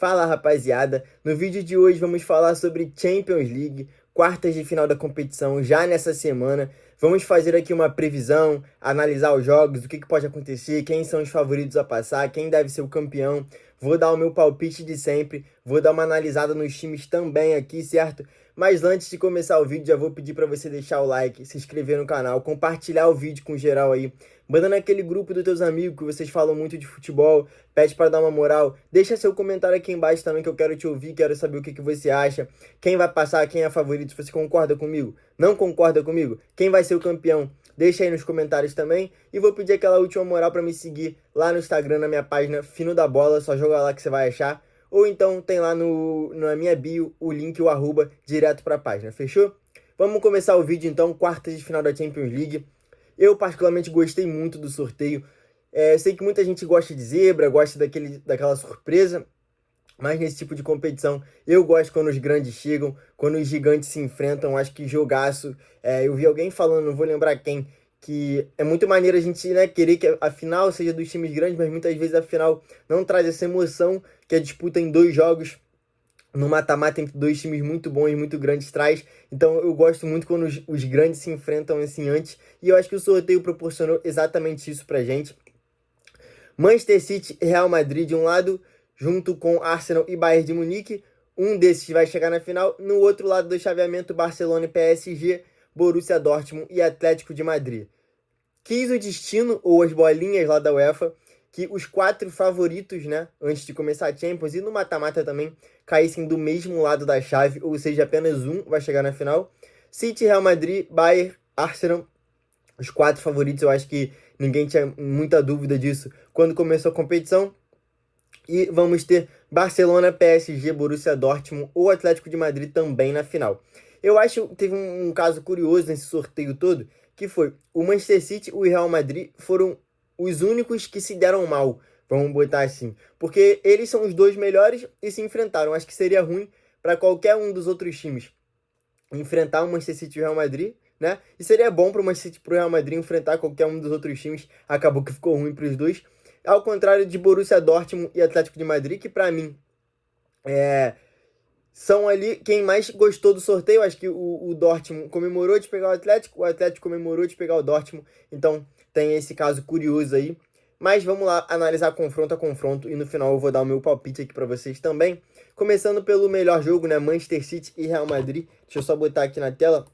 Fala rapaziada, no vídeo de hoje vamos falar sobre Champions League, quartas de final da competição já nessa semana. Vamos fazer aqui uma previsão, analisar os jogos, o que pode acontecer, quem são os favoritos a passar, quem deve ser o campeão. Vou dar o meu palpite de sempre, vou dar uma analisada nos times também aqui, certo? Mas antes de começar o vídeo, já vou pedir para você deixar o like, se inscrever no canal, compartilhar o vídeo com geral aí, manda naquele grupo dos teus amigos que vocês falam muito de futebol, pede para dar uma moral, deixa seu comentário aqui embaixo também que eu quero te ouvir, quero saber o que você acha, quem vai passar, quem é favorito, se você concorda comigo, não concorda comigo, quem vai ser o campeão, deixa aí nos comentários também, e vou pedir aquela última moral para me seguir lá no Instagram, na minha página Fino da Bola, só joga lá que você vai achar, ou então tem lá na minha bio o link, o arroba, direto para a página, fechou? Vamos começar o vídeo então, quartas de final da Champions League. Eu particularmente gostei muito do sorteio. Eu sei que muita gente gosta de zebra, gosta daquela surpresa, mas nesse tipo de competição eu gosto quando os grandes chegam, quando os gigantes se enfrentam, acho que jogaço. Eu vi alguém falando, não vou lembrar quem, que é muito maneiro a gente, né, querer que a final seja dos times grandes, mas muitas vezes a final não traz essa emoção que a disputa em 2 jogos, no mata-mata entre 2 times muito bons e muito grandes traz. Então eu gosto muito quando os grandes se enfrentam assim antes, e eu acho que o sorteio proporcionou exatamente isso pra gente. Manchester City e Real Madrid de um lado, junto com Arsenal e Bayern de Munique. Um desses vai chegar na final. No outro lado do chaveamento, Barcelona e PSG, Borussia Dortmund e Atlético de Madrid. Quis o destino, ou as bolinhas lá da UEFA, que os 4 favoritos, né, antes de começar a Champions e no mata-mata também, caíssem do mesmo lado da chave, ou seja, apenas um vai chegar na final. City, Real Madrid, Bayern, Arsenal, os 4 favoritos, eu acho que ninguém tinha muita dúvida disso quando começou a competição. E vamos ter Barcelona, PSG, Borussia Dortmund ou Atlético de Madrid também na final. Eu acho que teve um caso curioso nesse sorteio todo, que foi o Manchester City e o Real Madrid foram os únicos que se deram mal, vamos botar assim. Porque eles são os 2 melhores e se enfrentaram. Acho que seria ruim para qualquer um dos outros times enfrentar o Manchester City e o Real Madrid, né? E seria bom para o Manchester City e o Real Madrid enfrentar qualquer um dos outros times. Acabou que ficou ruim para os dois. Ao contrário de Borussia Dortmund e Atlético de Madrid, que para mim são ali quem mais gostou do sorteio. Acho que o Dortmund comemorou de pegar o Atlético comemorou de pegar o Dortmund. Então tem esse caso curioso aí. Mas vamos lá analisar confronto a confronto e no final eu vou dar o meu palpite aqui para vocês também. Começando pelo melhor jogo, né? Manchester City e Real Madrid. Deixa eu só botar aqui na tela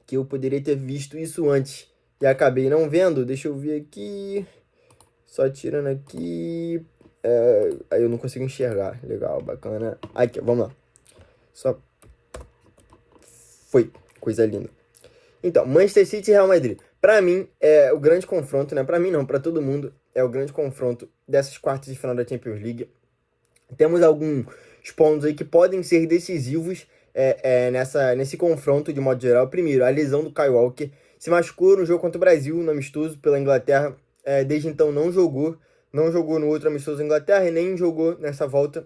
que eu poderia ter visto isso antes e acabei não vendo. Deixa eu ver aqui. Só tirando aqui. Aí eu não consigo enxergar. Legal, bacana. Aqui, vamos lá. Só. Foi. Coisa linda. Então, Manchester City e Real Madrid. Pra mim, é o grande confronto, né? Pra mim não, pra todo mundo. É o grande confronto dessas quartas de final da Champions League. Temos alguns pontos aí que podem ser decisivos nesse confronto de modo geral. Primeiro, a lesão do Kyle Walker. Se machucou no jogo contra o Brasil, no amistoso pela Inglaterra. Desde então não jogou no outro amistoso da Inglaterra e nem jogou nessa volta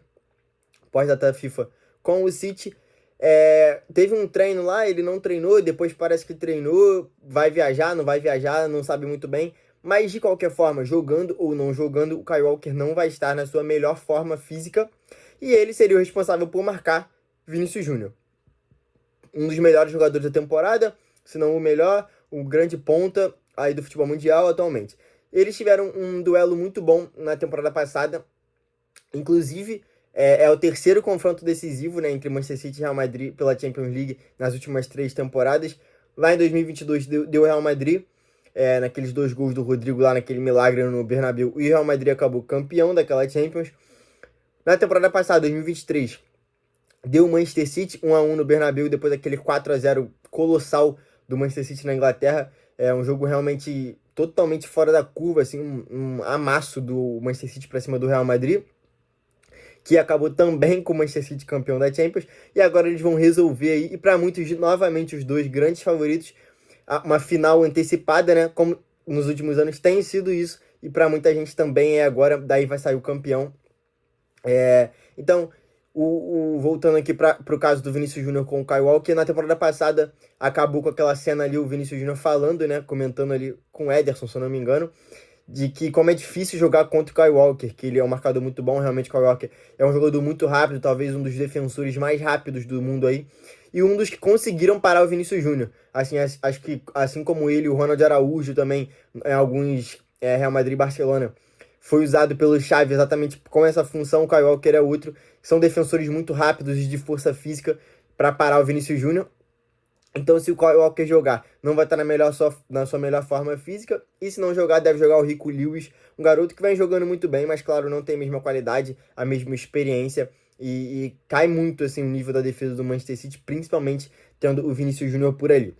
pós-data FIFA com o City. Teve um treino lá, ele não treinou, depois parece que treinou, vai viajar, não vai viajar, não sabe muito bem, mas de qualquer forma, jogando ou não jogando, o Kyle Walker não vai estar na sua melhor forma física e ele seria o responsável por marcar Vinícius Júnior, um dos melhores jogadores da temporada, se não o melhor, o grande ponta aí do futebol mundial atualmente. Eles tiveram um duelo muito bom na temporada passada, inclusive é o terceiro confronto decisivo, né, entre Manchester City e Real Madrid pela Champions League nas últimas 3 temporadas. Lá em 2022 deu Real Madrid, naqueles 2 gols do Rodrigo lá naquele milagre no Bernabéu, e o Real Madrid acabou campeão daquela Champions. Na temporada passada, 2023, deu o Manchester City 1-1 no Bernabéu, depois daquele 4-0 colossal do Manchester City na Inglaterra. É um jogo realmente totalmente fora da curva, assim, um amasso do Manchester City para cima do Real Madrid, que acabou também com o Manchester City campeão da Champions, e agora eles vão resolver aí, e para muitos, novamente, os 2 grandes favoritos, uma final antecipada, né, como nos últimos anos tem sido isso, e para muita gente também agora, daí vai sair o campeão. Então, voltando aqui para o caso do Vinícius Júnior com o Kyle Walker, na temporada passada acabou com aquela cena ali, o Vinícius Júnior falando, né, comentando ali com o Ederson, se eu não me engano, de que como é difícil jogar contra o Kyle Walker, que ele é um marcador muito bom, realmente o Kyle Walker é um jogador muito rápido, talvez um dos defensores mais rápidos do mundo aí, e um dos que conseguiram parar o Vinícius Júnior. Assim, acho que assim como ele, o Ronald Araújo também, em alguns Real Madrid e Barcelona, foi usado pelo Xavi exatamente com essa função, o Kyle Walker é outro, são defensores muito rápidos e de força física para parar o Vinícius Júnior. Então, se o Kyle Walker jogar, não vai estar na sua melhor forma física. E se não jogar, deve jogar o Rico Lewis, um garoto que vem jogando muito bem, mas claro, não tem a mesma qualidade, a mesma experiência. E cai muito assim, o nível da defesa do Manchester City, principalmente tendo o Vinícius Júnior por ali.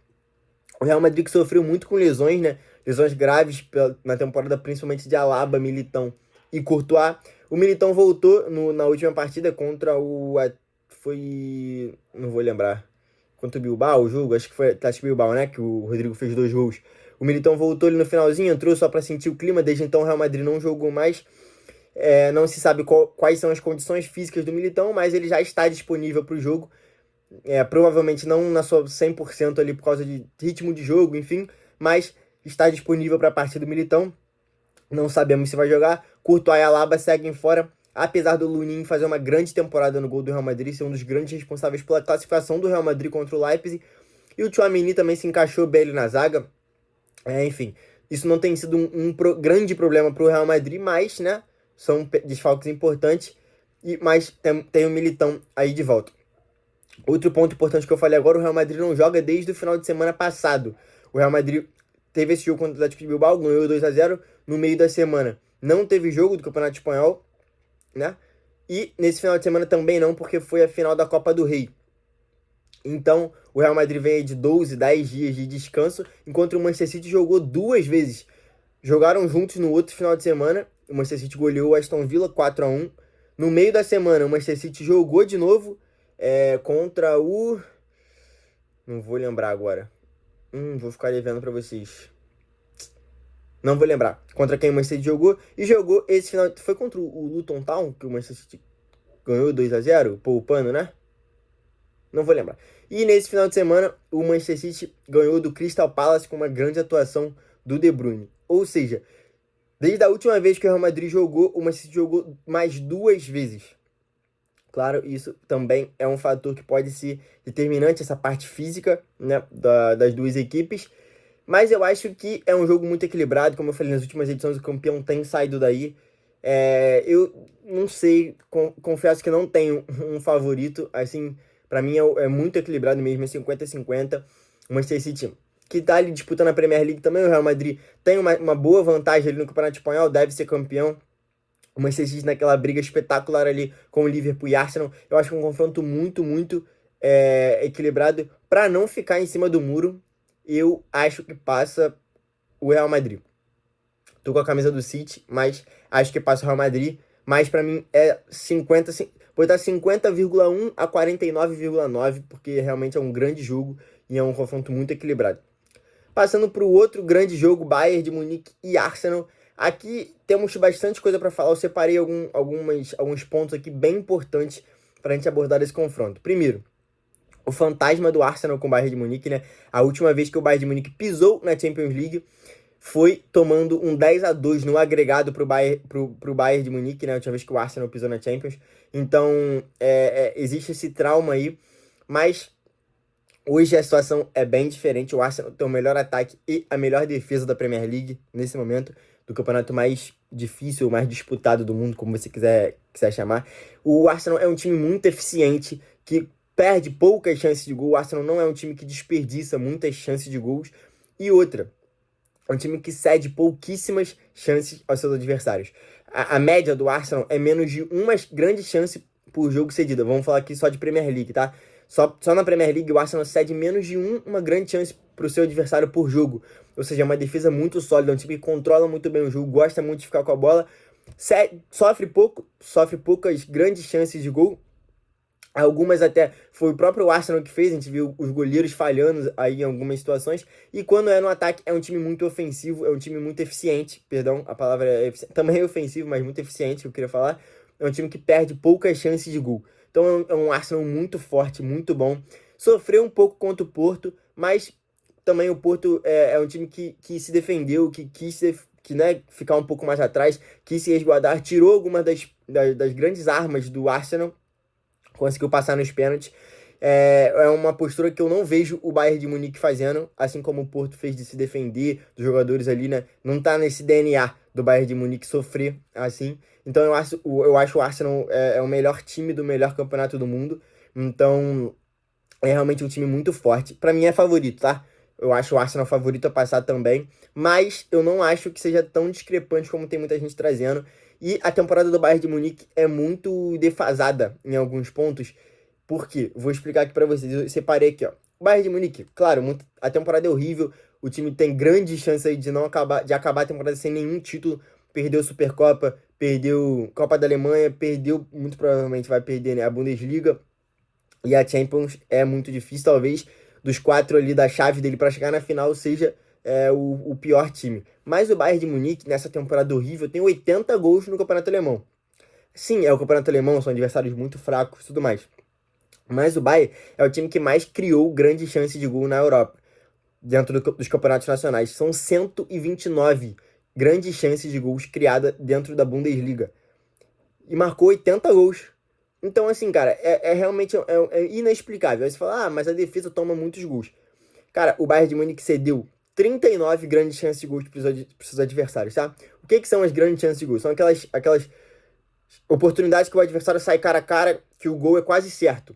O Real Madrid que sofreu muito com lesões, né? Lesões graves na temporada, principalmente de Alaba, Militão e Courtois. O Militão voltou na última partida contra o... Foi... Não vou lembrar. Contra o Bilbao, o jogo, acho que foi Atlético Bilbao, né? Que o Rodrigo fez 2 gols. O Militão voltou ali no finalzinho, entrou só para sentir o clima. Desde então o Real Madrid não jogou mais. Não se sabe quais são as condições físicas do Militão, mas ele já está disponível para o jogo. Provavelmente não na sua 100% ali por causa de ritmo de jogo, enfim, mas está disponível para a partida do Militão. Não sabemos se vai jogar. Courtois e Alaba seguem fora. Apesar do Lunin fazer uma grande temporada no gol do Real Madrid, ser um dos grandes responsáveis pela classificação do Real Madrid contra o Leipzig, e o Tchouaméni também se encaixou bem ali na zaga. Enfim, isso não tem sido grande problema para o Real Madrid, mas, né, são desfalques importantes, mas tem o Militão aí de volta. Outro ponto importante que eu falei agora, o Real Madrid não joga desde o final de semana passado. O Real Madrid teve esse jogo contra o Atlético de Bilbao, ganhou 2-0 no meio da semana. Não teve jogo do Campeonato Espanhol, né? E nesse final de semana também não, porque foi a final da Copa do Rei. Então, o Real Madrid vem aí de 10 dias de descanso, enquanto o Manchester City jogou 2 vezes. Jogaram juntos no outro final de semana, o Manchester City goleou o Aston Villa 4-1. No meio da semana, o Manchester City jogou de novo contra o... Não vou lembrar agora. Vou ficar devendo pra vocês. Não vou lembrar contra quem o Manchester City jogou. E jogou esse final. Foi contra o Luton Town que o Manchester City ganhou 2-0, poupando, né? Não vou lembrar. E nesse final de semana, o Manchester City ganhou do Crystal Palace com uma grande atuação do De Bruyne. Ou seja, desde a última vez que o Real Madrid jogou, o Manchester City jogou mais 2 vezes. Claro, isso também é um fator que pode ser determinante, essa parte física, né, das duas equipes. Mas eu acho que é um jogo muito equilibrado, como eu falei nas últimas edições, o campeão tem saído daí. Eu não sei, confesso que não tenho um favorito, assim, pra mim é muito equilibrado mesmo, é 50-50. O Manchester City, que tá ali disputando a Premier League também, o Real Madrid tem uma boa vantagem ali no Campeonato Espanhol, deve ser campeão. O Manchester City naquela briga espetacular ali com o Liverpool e Arsenal, eu acho que é um confronto muito, muito equilibrado. Para não ficar em cima do muro, eu acho que passa o Real Madrid. Tô com a camisa do City, mas acho que passa o Real Madrid. Mas para mim é 50, vou dar 50,1 a 49,9, porque realmente é um grande jogo e é um confronto muito equilibrado. Passando para o outro grande jogo, Bayern de Munique e Arsenal. Aqui temos bastante coisa para falar. Eu separei alguns pontos aqui bem importantes para a gente abordar esse confronto. Primeiro, o fantasma do Arsenal com o Bayern de Munique, né? A última vez que o Bayern de Munique pisou na Champions League foi tomando um 10-2 no agregado pro Bayern de Munique, né? A última vez que o Arsenal pisou na Champions. Então, existe esse trauma aí. Mas hoje a situação é bem diferente. O Arsenal tem o melhor ataque e a melhor defesa da Premier League nesse momento, do campeonato mais difícil, mais disputado do mundo, como você quiser chamar. O Arsenal é um time muito eficiente, que perde poucas chances de gol. O Arsenal não é um time que desperdiça muitas chances de gols. E outra, é um time que cede pouquíssimas chances aos seus adversários. A média do Arsenal é menos de uma grande chance por jogo cedida. Vamos falar aqui só de Premier League, tá? Só na Premier League o Arsenal cede menos de uma grande chance para o seu adversário por jogo. Ou seja, é uma defesa muito sólida, é um time que controla muito bem o jogo, gosta muito de ficar com a bola, sofre poucas grandes chances de gol. Algumas até foi o próprio Arsenal que fez, a gente viu os goleiros falhando aí em algumas situações. E quando é no ataque, é um time muito ofensivo, é um time muito eficiente. Perdão, a palavra também é ofensivo, mas muito eficiente, que eu queria falar. É um time que perde poucas chances de gol. Então é um Arsenal muito forte, muito bom. Sofreu um pouco contra o Porto, mas também o Porto é um time que se defendeu, que né, ficar um pouco mais atrás, quis se resguardar, tirou algumas das grandes armas do Arsenal, conseguiu passar nos pênaltis. É uma postura que eu não vejo o Bayern de Munique fazendo, assim como o Porto fez de se defender, dos jogadores ali, né? Não tá nesse DNA do Bayern de Munique sofrer assim. Então eu acho o Arsenal o melhor time do melhor campeonato do mundo. Então é realmente um time muito forte. Pra mim é favorito, tá? Eu acho o Arsenal favorito a passar também, mas eu não acho que seja tão discrepante como tem muita gente trazendo. E a temporada do Bayern de Munique é muito defasada em alguns pontos. Por quê? Vou explicar aqui pra vocês. Eu separei aqui, ó. O Bayern de Munique, claro, a temporada é horrível. O time tem grandes chances aí de acabar a temporada sem nenhum título. Perdeu a Supercopa, perdeu Copa da Alemanha, perdeu, muito provavelmente vai perder, né, a Bundesliga. E a Champions é muito difícil, talvez dos quatro ali da chave dele para chegar na final seja o pior time. Mas o Bayern de Munique, nessa temporada horrível, tem 80 gols no Campeonato Alemão. Sim, é o Campeonato Alemão, são adversários muito fracos e tudo mais. Mas o Bayern é o time que mais criou grandes chances de gol na Europa, dentro dos campeonatos nacionais. São 129 grandes chances de gols criadas dentro da Bundesliga. E marcou 80 gols. Então, assim, cara, realmente inexplicável. Aí você fala, mas a defesa toma muitos gols. Cara, o Bayern de Munique cedeu 39 grandes chances de gols para os seus adversários, tá? O que são as grandes chances de gols? São aquelas oportunidades que o adversário sai cara a cara, que o gol é quase certo.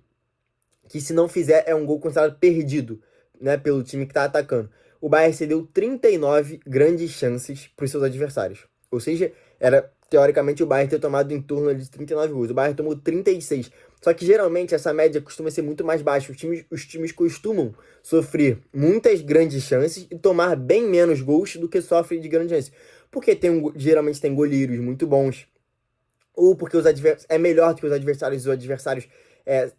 Que se não fizer, é um gol considerado perdido, né, pelo time que tá atacando. O Bayern cedeu 39 grandes chances para os seus adversários. Ou seja, era teoricamente o Bayern ter tomado em torno de 39 gols. O Bayern tomou 36. Só que geralmente essa média costuma ser muito mais baixa. Os times costumam sofrer muitas grandes chances e tomar bem menos gols do que sofrem de grandes chances. Porque geralmente tem goleiros muito bons. Ou porque é melhor do que os adversários, e os adversários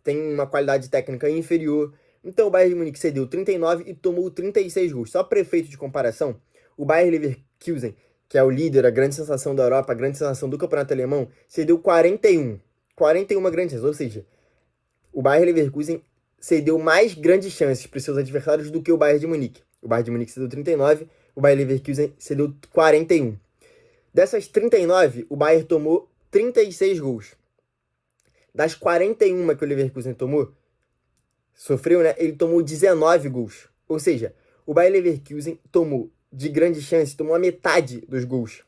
têm uma qualidade técnica inferior. Então o Bayern de Munique cedeu 39 e tomou 36 gols. Só para efeito de comparação, o Bayer Leverkusen, que é o líder, a grande sensação da Europa, a grande sensação do campeonato alemão, cedeu 41. 41 grandes chances, ou seja, o Bayer Leverkusen cedeu mais grandes chances para os seus adversários do que o Bayern de Munique. O Bayern de Munique cedeu 39, o Bayer Leverkusen cedeu 41. Dessas 39, o Bayern tomou 36 gols. Das 41 que o Leverkusen sofreu, né? Ele tomou 19 gols. Ou seja, o Bayer Leverkusen tomou de grande chance, tomou a metade dos gols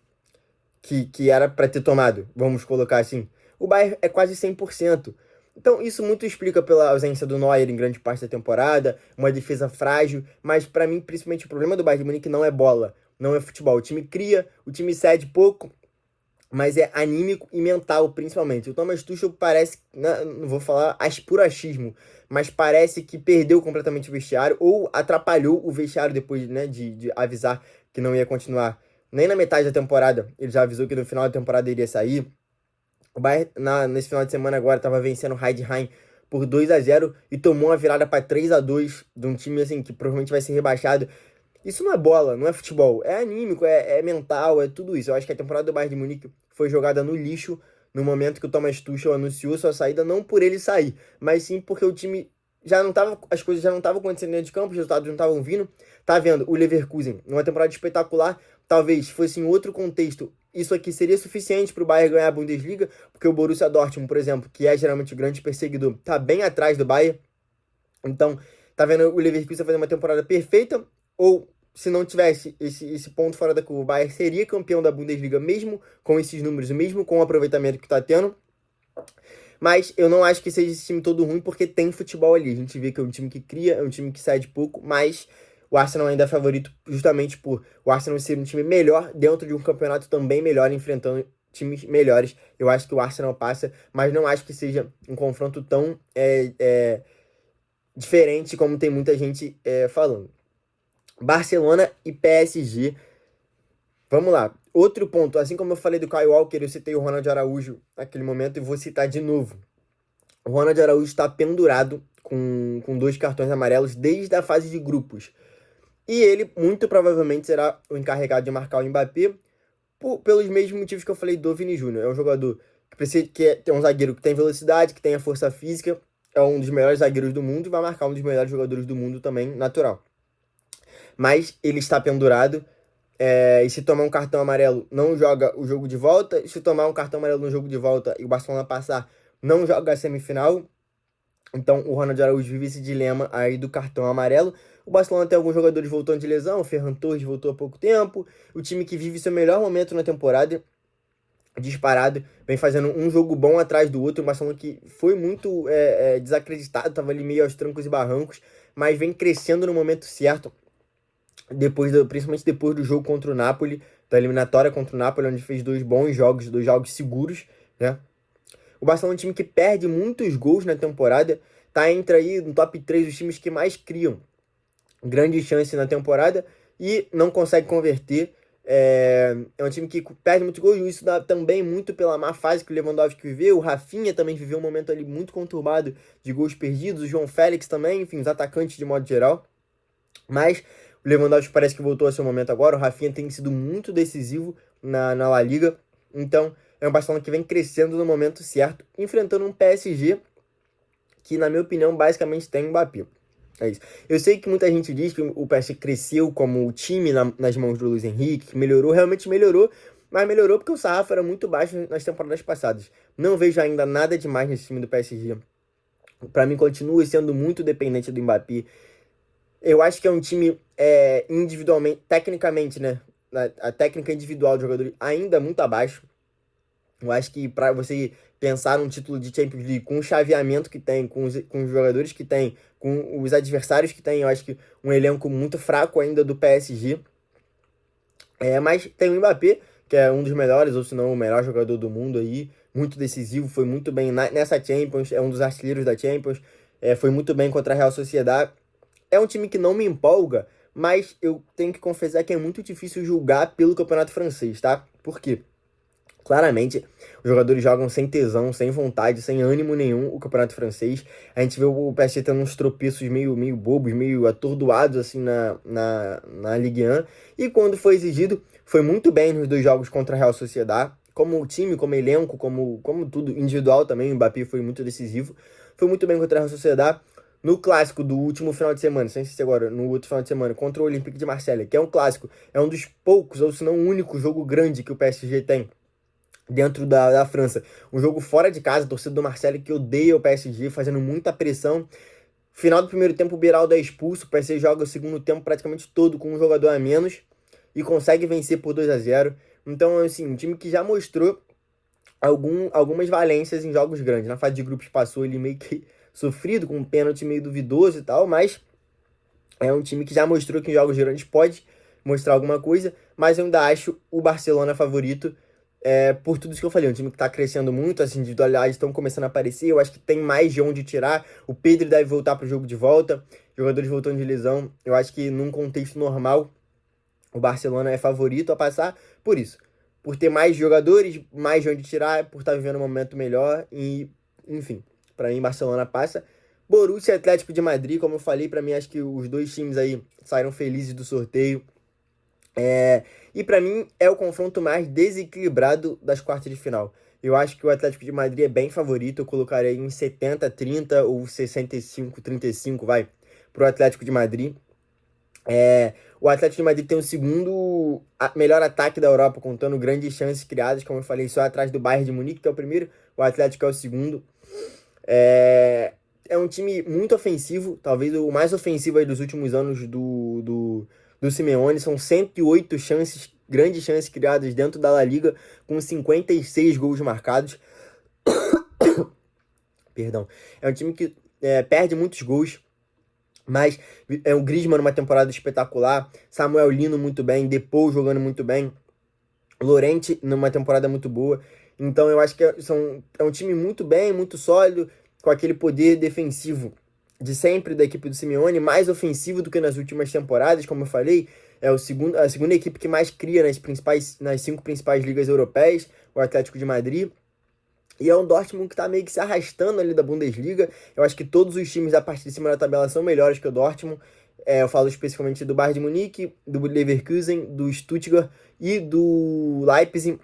que era para ter tomado, vamos colocar assim. O Bayern é quase 100%. Então isso muito explica pela ausência do Neuer em grande parte da temporada, uma defesa frágil, mas para mim principalmente o problema do Bayern de Munique não é bola, não é futebol. O time cria, o time cede pouco, mas é anímico e mental, principalmente. O Thomas Tuchel parece, não vou falar por achismo, mas parece que perdeu completamente o vestiário ou atrapalhou o vestiário depois, né, de avisar que não ia continuar nem na metade da temporada. Ele já avisou que no final da temporada iria sair. O Bayern, nesse final de semana agora, estava vencendo o Heidenheim por 2-0 e tomou uma virada para 3-2 de um time assim que provavelmente vai ser rebaixado. Isso não é bola, não é futebol, é anímico, é mental, é tudo isso. Eu acho que a temporada do Bayern de Munique foi jogada no lixo no momento que o Thomas Tuchel anunciou sua saída, não por ele sair, mas sim porque o time já não tava, as coisas já não estavam acontecendo dentro de campo, os resultados não estavam vindo. Tá vendo o Leverkusen, numa temporada espetacular, talvez fosse em outro contexto, isso aqui seria suficiente para o Bayern ganhar a Bundesliga, porque o Borussia Dortmund, por exemplo, que é geralmente o grande perseguidor, tá bem atrás do Bayern. Então, tá vendo o Leverkusen fazer uma temporada perfeita, ou se não tivesse esse ponto fora da curva, o Bayern seria campeão da Bundesliga mesmo com esses números, mesmo com o aproveitamento que tá tendo. Mas eu não acho que seja esse time todo ruim, porque tem futebol ali. A gente vê que é um time que cria, é um time que sai de pouco, mas o Arsenal ainda é favorito justamente por o Arsenal ser um time melhor dentro de um campeonato também melhor, enfrentando times melhores. Eu acho que o Arsenal passa, mas não acho que seja um confronto tão diferente como tem muita gente falando. Barcelona e PSG. Vamos lá. Outro ponto, assim como eu falei do Kyle Walker, eu citei o Ronald Araújo naquele momento e vou citar de novo. O Ronald Araújo está pendurado com 2 cartões amarelos desde a fase de grupos. E ele, muito provavelmente, será o encarregado de marcar o Mbappé pelos mesmos motivos que eu falei do Vini Júnior. É um jogador que é um zagueiro que tem velocidade, que tem a força física, é um dos melhores zagueiros do mundo e vai marcar um dos melhores jogadores do mundo também, natural. Mas ele está pendurado. e se tomar um cartão amarelo, não joga o jogo de volta. E se tomar um cartão amarelo no jogo de volta e o Barcelona passar, não joga a semifinal. Então o Ronald Araújo vive esse dilema aí do cartão amarelo. O Barcelona tem alguns jogadores voltando de lesão, o Ferran Torres voltou há pouco tempo. O time que vive seu melhor momento na temporada, disparado, vem fazendo um jogo bom atrás do outro. O Barcelona que foi muito desacreditado, estava ali meio aos trancos e barrancos, mas vem crescendo no momento certo, principalmente depois do jogo contra o Napoli, da eliminatória contra o Napoli, onde fez dois bons jogos, dois jogos seguros, né? O Barcelona é um time que perde muitos gols na temporada, tá entre aí no top 3 dos times que mais criam grande chance na temporada e não consegue converter. É um time que perde muitos gols, e isso dá também muito pela má fase que o Lewandowski viveu. O Rafinha também viveu um momento ali muito conturbado de gols perdidos, o João Félix também, enfim, os atacantes de modo geral. Mas o Lewandowski parece que voltou a seu momento agora. O Rafinha tem sido muito decisivo na La Liga. Então, é um Barcelona que vem crescendo no momento certo, enfrentando um PSG que, na minha opinião, basicamente tem um Mbappé. É isso. Eu sei que muita gente diz que o PSG cresceu como time nas mãos do Luis Henrique, que melhorou, realmente melhorou, mas melhorou porque o sarrafo era muito baixo nas temporadas passadas. Não vejo ainda nada demais nesse time do PSG. Para mim, continua sendo muito dependente do Mbappé. Eu acho que é um time individualmente, tecnicamente, né? A técnica individual do jogador ainda muito abaixo. Eu acho que para você pensar num título de Champions League com o chaveamento que tem, com os jogadores que tem, com os adversários que tem, eu acho que um elenco muito fraco ainda do PSG. Mas tem o Mbappé, que é um dos melhores, ou se não o melhor jogador do mundo aí, muito decisivo, foi muito bem nessa Champions, é um dos artilheiros da Champions, foi muito bem contra a Real Sociedad. É um time que não me empolga, mas eu tenho que confessar que é muito difícil julgar pelo campeonato francês, tá? Por quê? Claramente, os jogadores jogam sem tesão, sem vontade, sem ânimo nenhum o campeonato francês. A gente vê o PSG tendo uns tropeços meio bobos, meio atordoados assim na Ligue 1. E quando foi exigido, foi muito bem nos dois jogos contra a Real Sociedad. Como time, como elenco, como tudo individual também, o Mbappé foi muito decisivo. Foi muito bem contra a Real Sociedad. No clássico do último final de semana, sem se agora, no outro final de semana, contra o Olympique de Marselha, que é um clássico, é um dos poucos, ou se não o único jogo grande que o PSG tem dentro da França. Um jogo fora de casa, torcida do Marseille que odeia o PSG, fazendo muita pressão. Final do primeiro tempo, o Beraldo é expulso, o PSG joga o segundo tempo praticamente todo com um jogador a menos e consegue vencer por 2-0. Então, assim, um time que já mostrou algumas valências em jogos grandes. Na fase de grupos passou ele meio que sofrido, com um pênalti meio duvidoso e tal, mas é um time que já mostrou que em jogos grandes pode mostrar alguma coisa, mas eu ainda acho o Barcelona favorito, por tudo isso que eu falei. Um time que tá crescendo muito, as individualidades estão começando a aparecer, eu acho que tem mais de onde tirar. O Pedro deve voltar pro jogo de volta, jogadores voltando de lesão. Eu acho que num contexto normal, o Barcelona é favorito a passar por isso. Por ter mais jogadores, mais de onde tirar, por estar vivendo um momento melhor e, enfim, para mim Barcelona passa. Borussia e Atlético de Madrid, como eu falei, para mim acho que os dois times aí saíram felizes do sorteio. E para mim é o confronto mais desequilibrado das quartas de final. Eu acho que o Atlético de Madrid é bem favorito, eu colocaria em 70-30 ou 65-35, vai, pro Atlético de Madrid. O Atlético de Madrid tem o segundo melhor ataque da Europa, contando grandes chances criadas, como eu falei, só atrás do Bayern de Munique, que é o primeiro, o Atlético é o segundo. É um time muito ofensivo, talvez o mais ofensivo aí dos últimos anos do Simeone. São 108 chances, grandes chances criadas dentro da La Liga, com 56 gols marcados. Perdão. É um time que perde muitos gols, mas é o Griezmann numa temporada espetacular, Samuel Lino muito bem, Depou jogando muito bem, Llorente numa temporada muito boa. Então eu acho que é um time muito bem, muito sólido, com aquele poder defensivo de sempre da equipe do Simeone, mais ofensivo do que nas últimas temporadas, como eu falei. É a segunda equipe que mais cria nas 5 principais ligas europeias, o Atlético de Madrid. E é um Dortmund que tá meio que se arrastando ali da Bundesliga. Eu acho que todos os times da parte de cima da tabela são melhores que o Dortmund. Eu falo especificamente do Bayern de Munique, do Leverkusen, do Stuttgart e do Leipzig.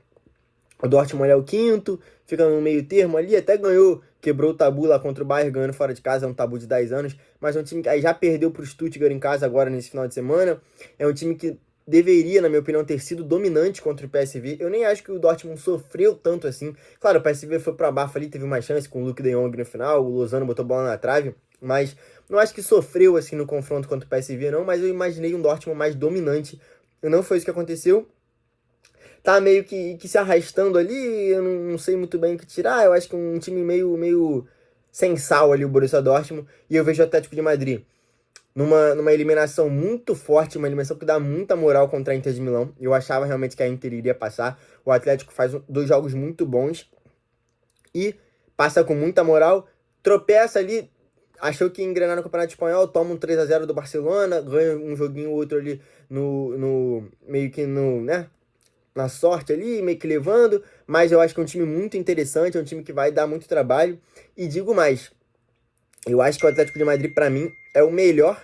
O Dortmund é o quinto, fica no meio termo ali, até ganhou, quebrou o tabu lá contra o Bayern, ganhando fora de casa, é um tabu de 10 anos, mas é um time que aí já perdeu pro Stuttgart em casa agora nesse final de semana. É um time que deveria, na minha opinião, ter sido dominante contra o PSV. Eu nem acho que o Dortmund sofreu tanto assim. Claro, o PSV foi pro abafo ali, teve uma chance com o Luuk de Jong no final, o Lozano botou a bola na trave, mas não acho que sofreu assim no confronto contra o PSV não, mas eu imaginei um Dortmund mais dominante. E não foi isso que aconteceu. Tá meio que se arrastando ali, eu não sei muito bem o que tirar. Eu acho que um time meio sem sal ali, o Borussia Dortmund. E eu vejo o Atlético de Madrid numa eliminação muito forte, uma eliminação que dá muita moral contra a Inter de Milão. Eu achava realmente que a Inter iria passar. O Atlético faz dois jogos muito bons e passa com muita moral. Tropeça ali, achou que ia engrenar no Campeonato Espanhol, toma um 3-0 do Barcelona, ganha um joguinho ou outro ali no meio que no, né? Na sorte ali, meio que levando, mas eu acho que é um time muito interessante, é um time que vai dar muito trabalho. E digo mais, eu acho que o Atlético de Madrid, para mim, é o melhor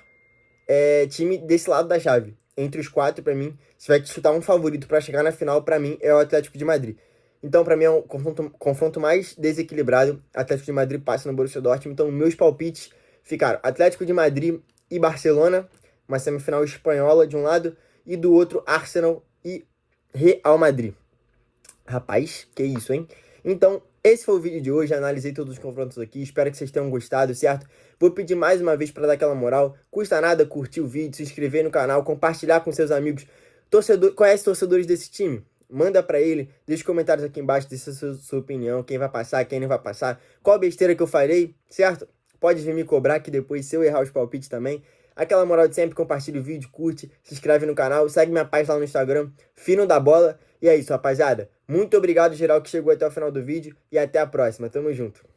time desse lado da chave. Entre os quatro, para mim, se vai chutar um favorito para chegar na final, para mim, é o Atlético de Madrid. Então, para mim, é um confronto mais desequilibrado. Atlético de Madrid passa no Borussia Dortmund. Então, meus palpites ficaram Atlético de Madrid e Barcelona, uma semifinal espanhola de um lado, e do outro, Arsenal e Real Madrid. Rapaz, que isso, hein? Então, esse foi o vídeo de hoje. Analisei todos os confrontos aqui. Espero que vocês tenham gostado, certo? Vou pedir mais uma vez para dar aquela moral. Custa nada curtir o vídeo, se inscrever no canal, compartilhar com seus amigos. Conhece torcedores desse time? Manda para ele, deixa os comentários aqui embaixo, deixa sua opinião, quem vai passar, quem não vai passar, qual besteira que eu falei, certo? Pode vir me cobrar que depois, se eu errar os palpites também, aquela moral de sempre, compartilha o vídeo, curte, se inscreve no canal, segue minha página lá no Instagram, Fino da Bola. E é isso, rapaziada. Muito obrigado geral que chegou até o final do vídeo e até a próxima. Tamo junto.